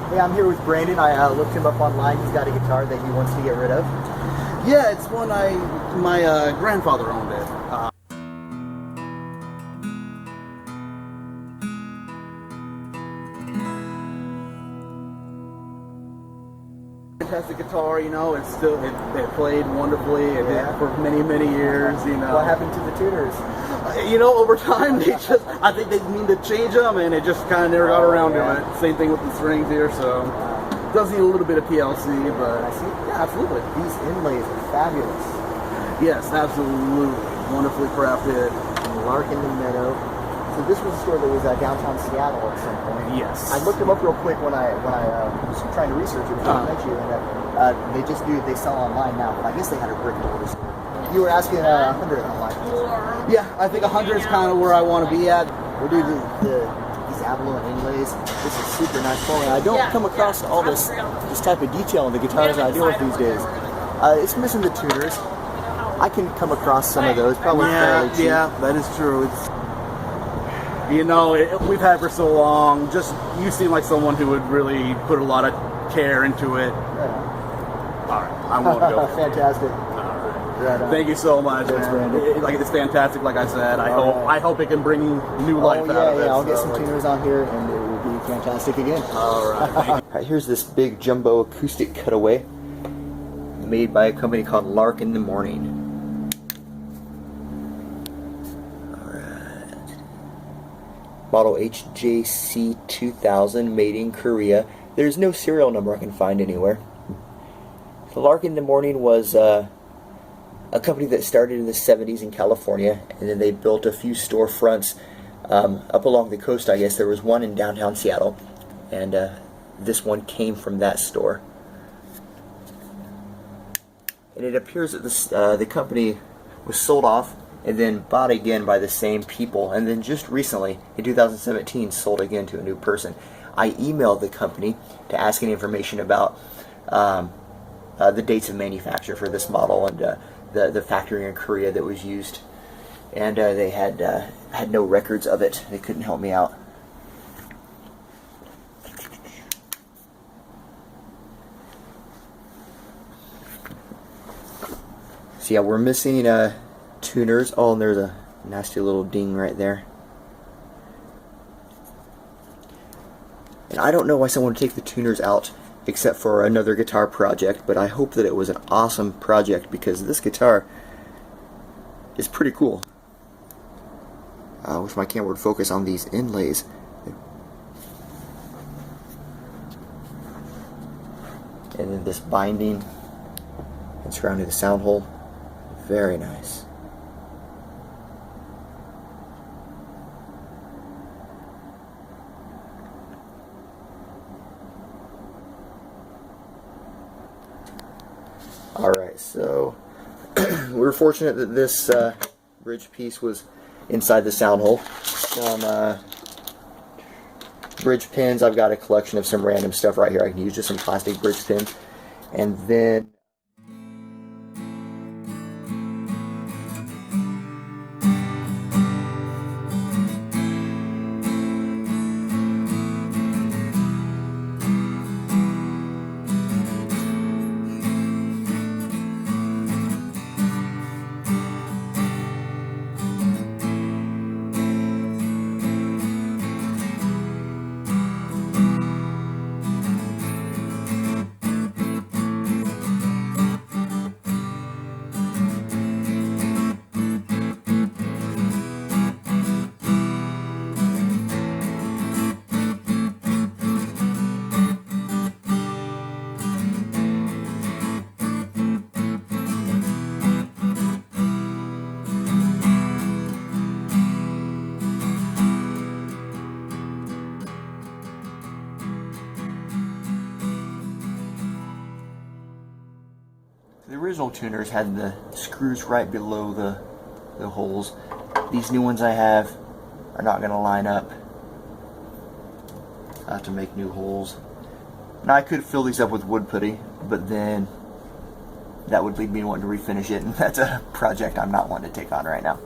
Hey, I'm here with Brandon. I looked him up online. He's got a guitar that he wants to get rid of. Yeah, it's one my grandfather owned it. Fantastic guitar, you know. It's still it played wonderfully. It did for many years. You know. What happened to the tuners? You know, over time I think they need to change them, and it just kind of never got around to it. Same thing with the strings here, so it does need a little bit of PLC, but I see. Yeah, absolutely. These inlays are fabulous. Yes, absolutely, wonderfully crafted. Lark in the Meadow. So this was a store that was downtown Seattle at some point. Yes. I looked them up real quick when I was trying to research it before I met you, and they sell online now. But I guess they had a brick and mortar store. You were asking 100 online. Yeah, I think 100 is kind of where I want to be at. We'll do these abalone inlays. This is super nice quality. I don't come across all this type of detail in the guitars I deal with these days. It's missing the tuners. I can come across some of those, probably fairly cheap. Yeah, that is true. It's, you know, we've had for so long. Just you seem like someone who would really put a lot of care into it. Yeah. All right, I want to go. Fantastic. Thank you so much, man. It's fantastic. Like I said, I hope it can bring new life out of it. Yeah, I'll get some tuners on here, and it will be fantastic again. All right. All right, here's this big jumbo acoustic cutaway made by a company called Lark In The Morning. Model HJC-2000, made in Korea. There's no serial number I can find anywhere. The Lark In The Morning was a company that started in the 70s in California, and then they built a few storefronts up along the coast. I guess there was one in downtown Seattle, and this one came from that store. And it appears that the company was sold off and then bought again by the same people, and then just recently, in 2017, sold again to a new person. I emailed the company to ask any information about the dates of manufacture for this model and the factory in Korea that was used, and they had no records of it. They couldn't help me out. So yeah, we're missing tuners. Oh, and there's a nasty little ding right there. And I don't know why someone would take the tuners out except for another guitar project, but I hope that it was an awesome project because this guitar is pretty cool. I wish my camera would focus on these inlays. And then this binding and surrounding the sound hole. Very nice. Alright, so we were fortunate that this bridge piece was inside the sound hole. Some bridge pins. I've got a collection of some random stuff right here I can use, just some plastic bridge pins. And then the original tuners had the screws right below the holes. These new ones I have are not going to line up. I have to make new holes. Now I could fill these up with wood putty, but then that would lead me to wanting to refinish it, and that's a project I'm not wanting to take on right now.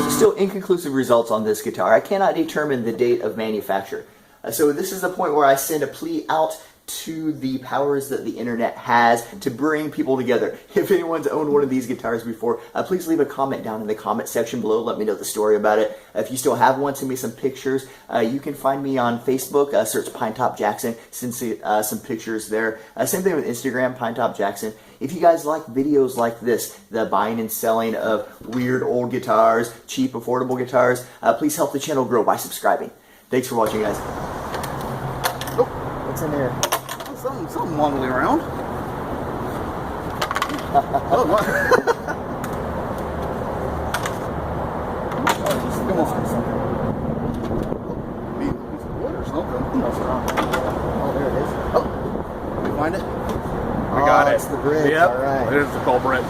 Still inconclusive results on this guitar. I cannot determine the date of manufacture. So this is the point where I send a plea out to the powers that the internet has to bring people together. If anyone's owned one of these guitars before, please leave a comment down in the comment section below. Let me know the story about it. If you still have one, send me some pictures. You can find me on Facebook. Search Pinetop Jackson. Send some pictures there. Same thing with Instagram, Pinetop Jackson. If you guys like videos like this, the buying and selling of weird old guitars, cheap, affordable guitars, please help the channel grow by subscribing. Thanks for watching, guys. Oh, what's in there? Something waddling around. Oh, what? Come on. Maybe some wood or something. Oh, there it is. Oh, did we find it? We got it. It's the bridge. Yep. All right. There's the culprit.